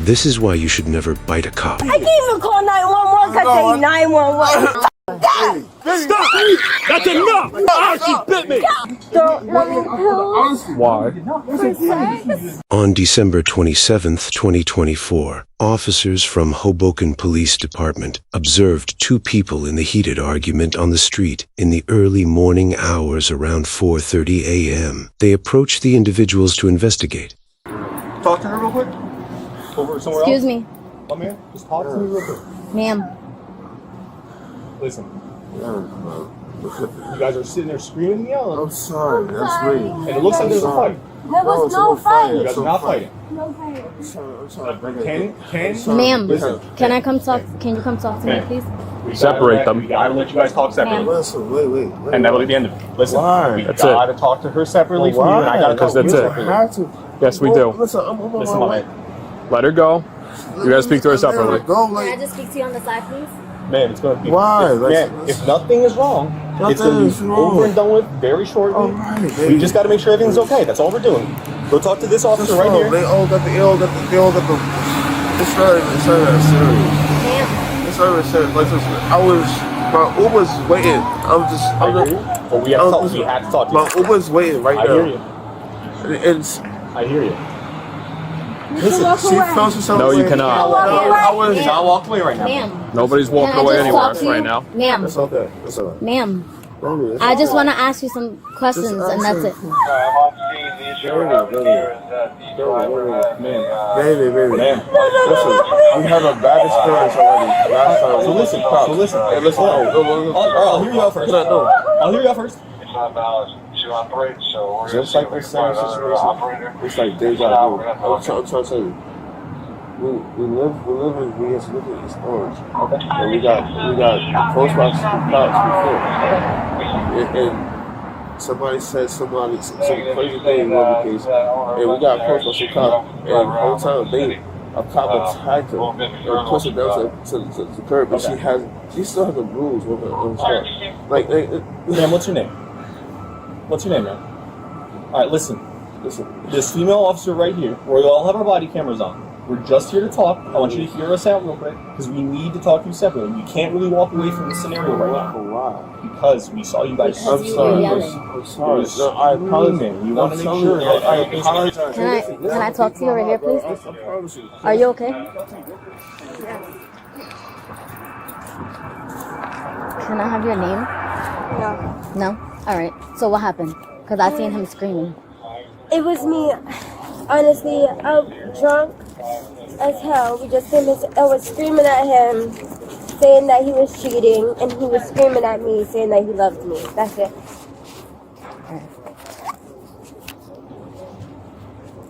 This is why you should never bite a cop. I can't even call 911 because they 911. Stop! That's enough! Oh, she bit me! Don't let me kill. Why? On December 27th, 2024, officers from Hoboken Police Department observed two people in the heated argument on the street in the early morning hours around 4:30 a.m. They approached the individuals to investigate. Talk to her real quick. Over somewhere Excuse else. me. Come here. Just talk to me real quick. Ma'am. Listen. You guys are sitting there screaming and yelling. I'm sorry, that's me. And it looks like there's a fight. There was no fight. You guys are not fighting. No fight. I'm sorry. Can Ma'am, can I come talk? Can you come talk to me, please? separate them? We gotta let you guys talk separately. Listen, wait. And that'll be the end of it. Listen, Why? we That's gotta talk to her separately from you, and I gotta talk to you separately. I have to. Yes, we do. Listen, I'm Listen, my man. Let her go. You guys speak to her separately. Go, Can I like, just speak to you on the side, please? Man, it's gonna be. Why? If nothing is wrong, it's gonna be over and done with very shortly. all right, baby. We just gotta make sure everything's okay. That's all we're doing. Go talk to this officer right here. They all got the. It's very serious. Ma'am. It's very serious. Like, my Uber's waiting. I'm just. But we have to talk. We have to talk to My you. Uber's waiting right I now. hear you. It's. I hear you. Listen, she feels herself. No, you away. cannot. I was. You cannot walk away right now. Ma'am. Nobody's walking Can I away just anywhere talk to you? right now. Ma'am. It's okay. It's all right. Ma'am. Baby, it's I just all want to ask you some questions, and that's it. Baby. Man. Listen, we had a bad experience already last time. So listen. Hey, listen. I'll hear you out first. I'll hear you out first. It's not balanced to operate, so we're Just like the same situation. It's like deja vu. I'm trying to tell you. We live in East Orange. Okay. And we got post box cops before. And somebody said some crazy thing in the case. And we got post box cops. And the whole time a cop attacked her and pushed her down to the curb. And she still has a bruise on her shirt. Like, Ma'am, what's your name? What's your name, man? All right, listen. This female officer right here, we all have our body cameras on. We're just here to talk. I want you to hear us out real quick, because we need to talk to you separately. You can't really walk away from this scenario right now. Why? Because we saw you guys. I'm sorry. No, I apologize. You want to make sure that I apologize. Can I talk to you right here, please? I promise you. Are you okay? Can I have your name? No. No? Alright. So what happened? Because I seen him screaming. It was me. Honestly, I'm drunk as hell. We just came. I was screaming at him, saying that he was cheating, and he was screaming at me, saying that he loved me. That's it.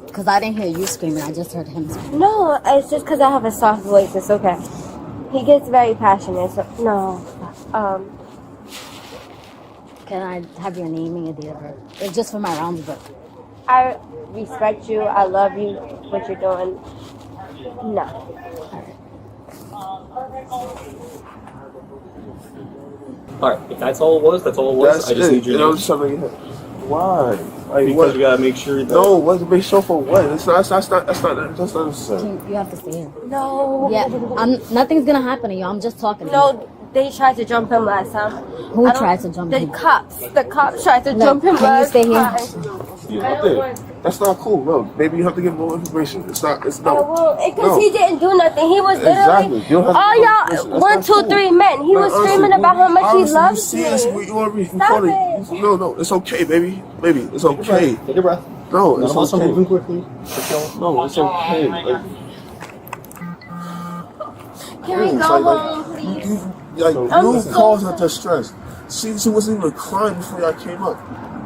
Because I didn't hear you screaming. I just heard him screaming. No, it's just because I have a soft voice. It's okay. He gets very passionate. So no. Can I have your name and your date of birth? It's just for my rounds, but I respect you. I love you. What you're doing. No. All right, if that's all it was, that's all it was. I just need your name. Why? Like, Because we gotta make sure that. No, what to make sure for what? That's not necessary. you have to say it. No. Yeah, nothing's gonna happen to you. I'm just talking to you. No, they tried to jump him last time. Who tried to jump him? The cops tried to jump him can you last stay here? time. That's not cool. No, baby, you have to give more information. It's I no. won't, because he didn't do nothing. He was Exactly. literally You don't have to all give y'all information. 1, That's 2, not 3 cool. men. He was screaming about how much he loves you see us, me. you want to Stop it. No, it's okay, baby. Baby, it's okay. Take a breath. No, None it's of us are moving okay. quickly. No, it's okay. Like, Can we go home, please? You caused her distress. She wasn't even crying before y'all came up.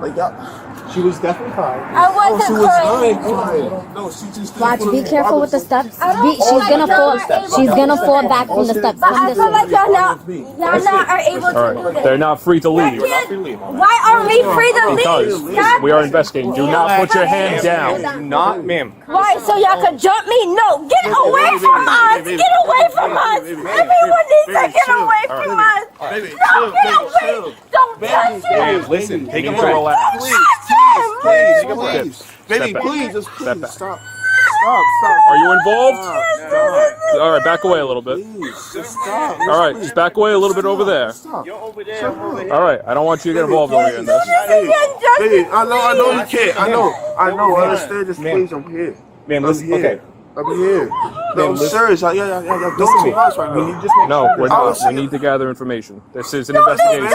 Like, y'all. She was definitely crying. I wasn't She was crying. not crying. No, she just. Watch, be careful with the steps. I don't She's feel like gonna y'all fall. are able She's to gonna do fall that. back from the steps. But I Come this feel way. like y'all not are able to All do right, this. they're not free to leave. Why are we free to Because leave? Stop we are it. investigating. Do not put your hand down. Do not, ma'am. Why? So y'all could jump me? No, get away from us! Get away from us! Everyone needs to get away from us! Baby, No, get away! Don't touch him! Listen, take a Need to breath. relax. please, Baby, baby, back. please, just Step please back. stop. Stop. Are you involved? All right, back away a little bit. Please, just stop. All right, just back away a little bit over there. Stop. All right, I don't want you to get involved over here in this. Baby, I know you can't. I know. I understand this. Please, I'm here. Man, listen. Okay. I'm here. No, I'm serious. Yeah, don't too much right now. No, we're not. We need to gather information. This is an investigation.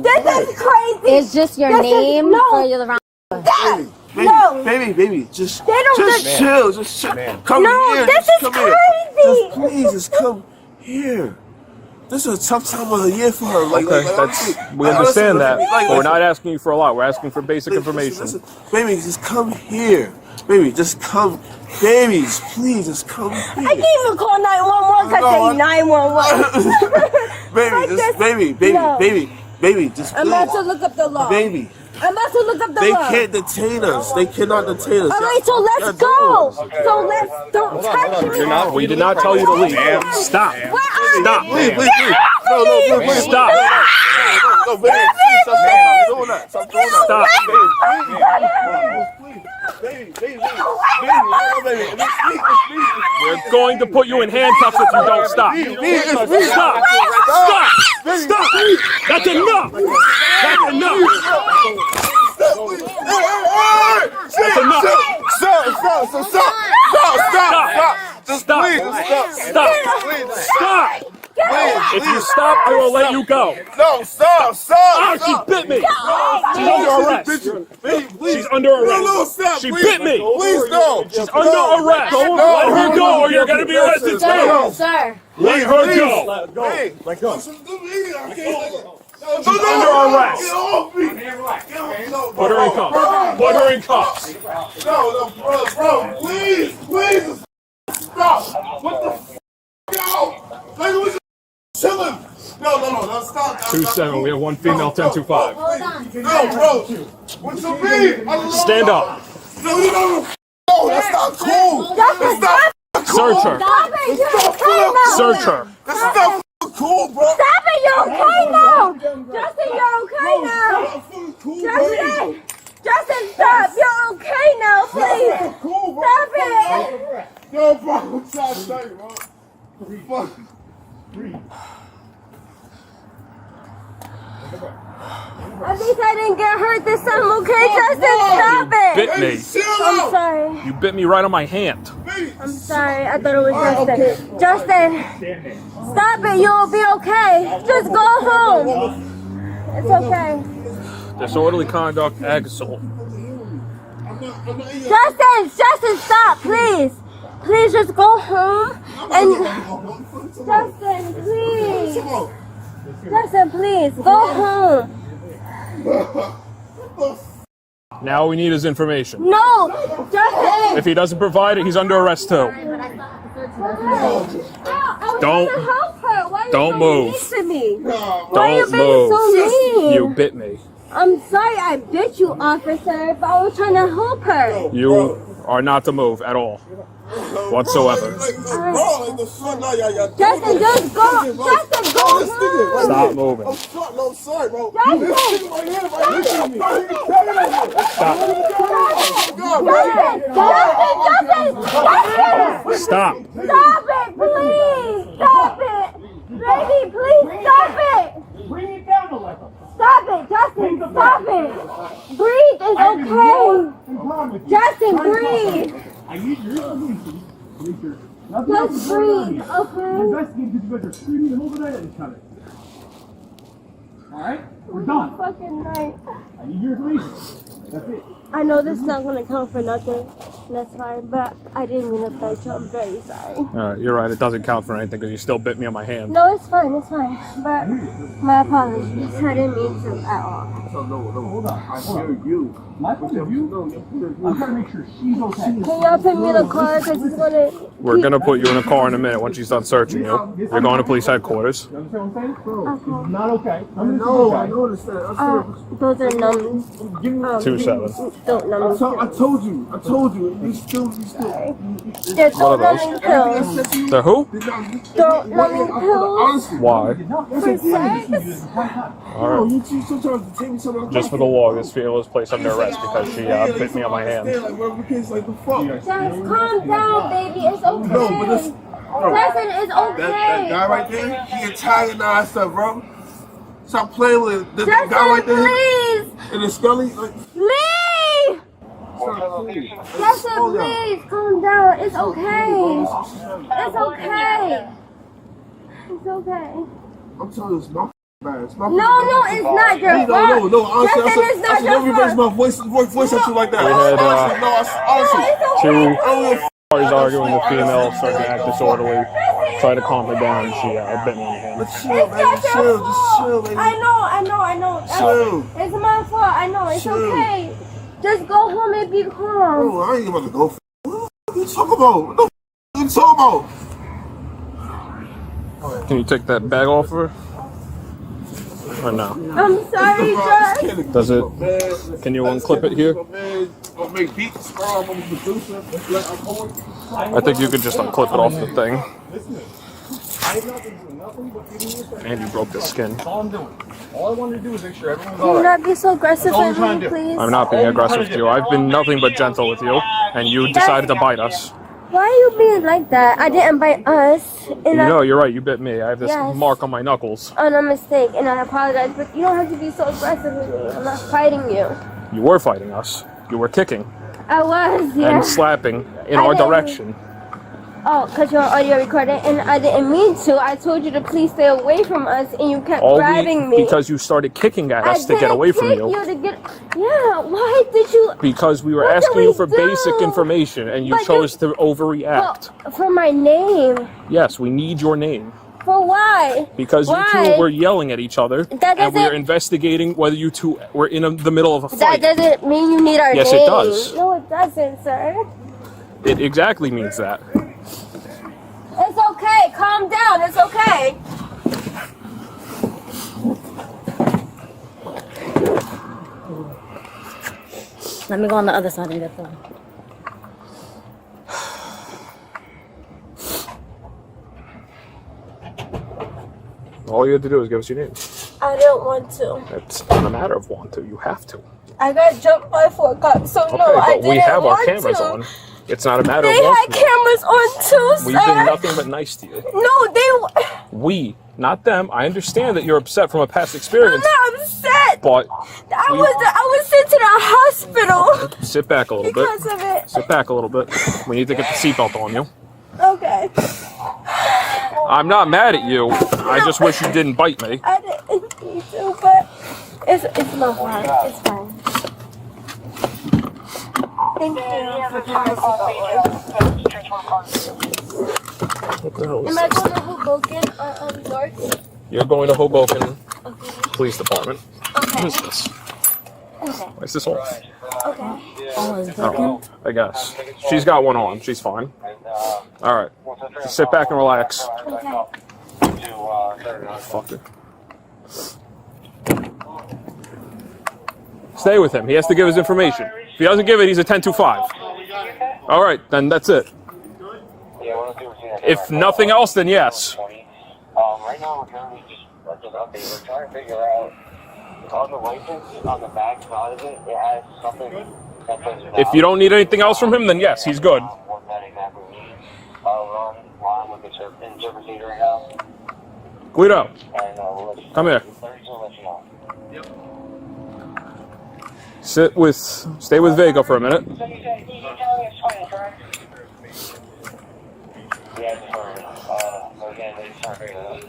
This is crazy. It's just your name for your round. Baby, just chill. Just chill. Come No, here. this Just is come here. crazy. Just please, just come here. This is a tough time of the year for her. Okay, we understand that, but we're not asking you for a lot. We're asking for basic information. Listen, baby, just come here. Baby, just come. Babies, please, just come here. I can't even call 911 because they 911. Baby, just I'm please. about to look up the law. Baby, I'm about to look up the they law. can't detain us. They cannot detain us. All right, so let's go. So don't touch me. We did not tell you to leave. Stop. Where are Stop. you? Please. No, please. Stop. No, baby, stop doing that. Stop doing that. Stop. Baby. We're going to put you in handcuffs if you don't stop. Stop. Stop. That's enough. That's enough. That's enough. Stop. If you stop, I will let you go. No, stop. Oh, she bit me. She's under arrest. She's under arrest. She bit me. Please, no. She's under arrest. Let her go or you're going to be arrested too. Sir. Let her go. Let go. She's under arrest. Put her in cuffs. Put her in cuffs. No, bro, please, stop. What the Like, we just chilling. No, stop. 2-7. We have one female. 10-25. No, bro. What's the beat? Stand up. No, that's not cool. That's not Search her. Stop it, you're okay now. Search her. That's not cool, bro. Stop it, you're okay now. Justin, you're okay now. Justin, stop. You're okay now, please. Stop it. Yo, bro, I'm trying to tell you, bro. Fuck. At least I didn't get hurt this time, okay? Justin, stop it. Bit me. I'm sorry. You bit me right on my hand. I'm sorry. I thought it was Justin. Justin, stop it. You'll be okay. Just go home. It's okay. Disorderly conduct, ag assault. Justin, stop, please. Please just go home and Justin, please go home. Now we need his information. No, Justin. If he doesn't provide it, he's under arrest too. Don't move. Don't move. You bit me. I'm sorry I bit you, officer, but I was trying to help her. You are not to move at all. Whatsoever. Justin, just go. Justin, go home. Stop moving. No, I'm sorry, bro. Justin. Stop. Stop it, please. Stop it. Baby, please stop it. Bring it down a level. Stop it, Justin, stop it. Breathe, it's okay. Justin, breathe. I need your information. Just breathe, okay? Investigate because you guys are screaming the whole night at each other. Alright? We're done. Fucking night. I need your information. That's it. I know this is not gonna count for nothing. That's fine, but I didn't mean to bite you. I'm very sorry. You're right. It doesn't count for anything because you still bit me on my hand. No, it's fine. But my apologies. I didn't mean to at all. Hold on. I hear you. My point of view, I'm trying to make sure she's okay. Can y'all put me in a car? Because it's gonna... We're going to put you in a car in a minute once she's done searching you. You're going to police headquarters. You understand what I'm saying? Bro, it's not okay. I noticed that. Those are numbs. 2-7. Don't numbs. I told you. You still. They're What are don't numbing pills. The who? Don't numbing pills. Why? For sex? Alright. You still trying to take me somewhere. Just for the law, this female was placed under arrest because she bit me on my hand. Like, the fuck? Just calm down, baby. It's okay. No, but Justin, it's okay. That guy right there, he antagonized her, bro. Stop playing with this Justin, guy right there. please. In the scully. Like, Lee! Justin, please, calm down. It's okay. It's okay. It's okay. I'm telling you, it's my bad. It's my No, it's not your fault. No, honestly, Justin, it's I not should never your raise fault. my voice at you like that. We had, Honestly, two Okay. parties arguing. The female started to act disorderly. Tried to calm her down, and she bit me on the hand. But chill, baby. Chill. Just chill, baby. I know. Chill. It's my fault. I know. It's Chill. okay. Just go home and be calm. Bro, I ain't about to go for what you talking about? What the you talking about? Can you take that bag off her? Or no? I'm sorry, Josh. Does it? Can you unclip it here? I'll make beats, bro. I'm a producer. I think you could just unclip it off the thing. And you broke the skin. That's all I'm doing. All I wanted to do is make sure everyone's Can you alright. not be so aggressive all I'm with trying me, to do. please? I'm not being aggressive with you. I've been nothing but gentle with you, and you decided to bite us. Why are you being like that? I didn't bite us. And No, you're right. You bit me. I have this Yes. mark on my knuckles. on a mistake, and I apologize, but you don't have to be so aggressive with me. I'm not fighting you. You were fighting us. You were kicking I was, yeah. and slapping in I our didn't- direction. Oh, because you're on audio recording, and I didn't mean to. I told you to please stay away from us, and you kept grabbing me. Because you started kicking at I us to get away from didn't you. kick to get. Yeah, why did you? Because we were What did asking we you for do? basic information, and you But chose to overreact. For my name. Yes, we need your name. For why? Because Why? you two were yelling at each other, That and we doesn't- are investigating whether you two were in the middle of a That fight. doesn't mean you need our Yes, name. it does. No, it doesn't, sir. It exactly means that. It's okay. Calm down. It's okay. Let me go on the other side and get them. All you had to do is give us your name. I don't want to. It's not a matter of want to. You have to. I got jumped by 4 cops, so Okay, no, I but didn't we have our want cameras to. on. It's not a matter They of had want to. cameras on too, sir. We've been nothing but nice to you. No, they. We, not them. I understand that you're upset from a past I'm experience, not upset. but I was sent to the hospital sit back a little bit. because of it. Sit back a little bit. We need to get the seatbelt on you. Okay. I'm not mad at you. I just wish you didn't bite me. I didn't need to, but it's no harm. It's fine. Thank you for passing What the hell is Am I this? going to Hoboken North? You're going to Hoboken Okay. Police Department. What Okay. is this? Okay. Why is this off? Okay. Oh, is I don't broken? know. I guess. She's got one on. She's fine. Alright. Just sit back and relax. Okay. Fucker. Stay with him. He has to give his information. If he doesn't give it, he's a 10-5. Alright, then that's it. If nothing else, then yes. Right now, we're currently just looking up. We're trying to figure out on the license, on the back side of it, it has something that says If you don't need anything else from him, then yes, he's good. what that exactly means. We're on line with the interpreter right now, Guido, and we'll let you come here. we'll let you know. Stay with Vega for a minute. So you said you telling us 20, correct? Yeah, just for, again, they just trying to figure it out.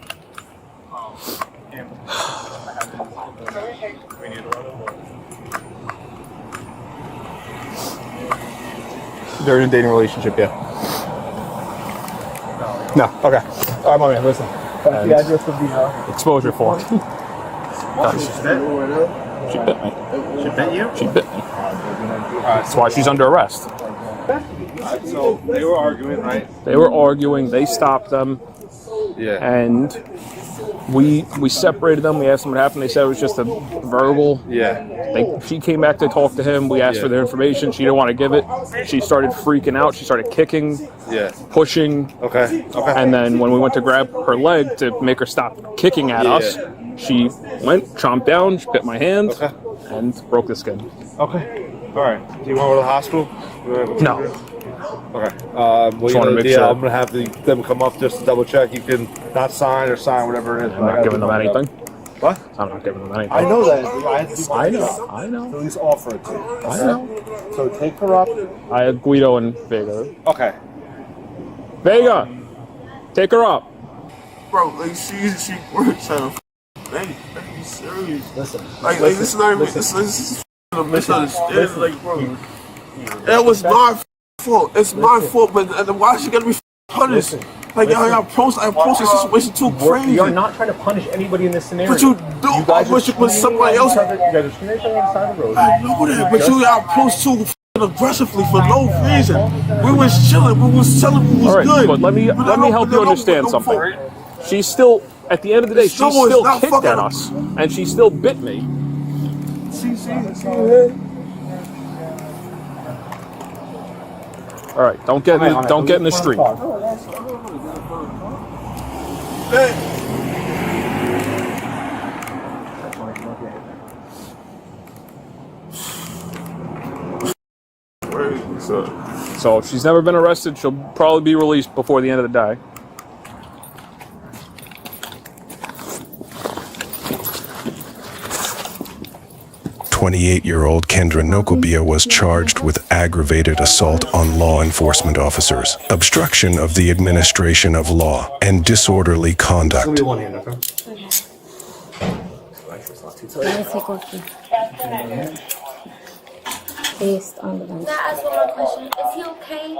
They're in a dating relationship, yeah. No, okay. All right, my man, listen. That's the address of the Exposure form. She bit me. She bit you? She bit me. That's why she's under arrest. So they were arguing, right? They were arguing. They stopped them, Yeah. and we separated them. We asked them what happened. They said it was just a verbal. Yeah. She came back to talk to him. We asked for their information. She didn't want to give it. She started freaking out. She started kicking, Yeah. pushing, Okay. Okay. and then when we went to grab her leg to make her stop kicking at us, she went, chomped down, she bit my hand, and broke the skin. Okay. All right. Do you want to go to the hospital? No. Okay. Well, Just wanna make sure. I'm gonna have them come up just to double check. You can not sign or sign whatever it is. I'm not giving them anything. What? I'm not giving them anything. I know that. I have to do my I know. best. I know. At least offer it to you. I know. So take her up. I have Guido and Vega. Okay. Vega, take her up. Bro, like she works out. Hey, be serious. Listen. Like this is not even. This is a misunderstanding. Like, bro, that was my fault. It's my fault, but why she gotta be punished? Like, y'all approach the situation too crazy. You're not trying to punish anybody in this scenario. But you do. I wish it was somebody else. You guys are screaming on the side of the road. I know that, but you got approached too aggressively for no reason. We was chilling. We was telling we was All right, good. but let me help you understand something. She's still, at the end of the day, she still kicked at us, and she still bit me. See. All right, don't get in the street. Hey. So if she's never been arrested, she'll probably be released before the end of the day. "28-year-old Kendra Nokobia was charged with aggravated assault on law enforcement officers, obstruction of the administration of law, and disorderly conduct. Give me one hand, okay? Let me take off based on the bench. Can I ask one more question? Is he okay?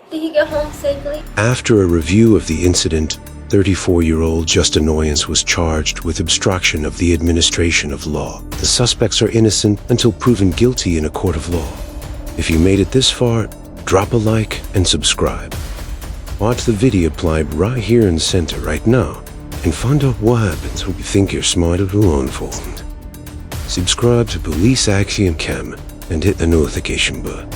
Did he get home safely? After a review of the incident, 34-year-old Just Annoyance was charged with obstruction of the administration of law. The suspects are innocent until proven guilty in a court of law. If you made it this far, drop a like and subscribe. Watch the video played right here in the center right now and find out what happens when you think you're smarter than law enforcement. Subscribe to Police Action Cam and hit the notification button.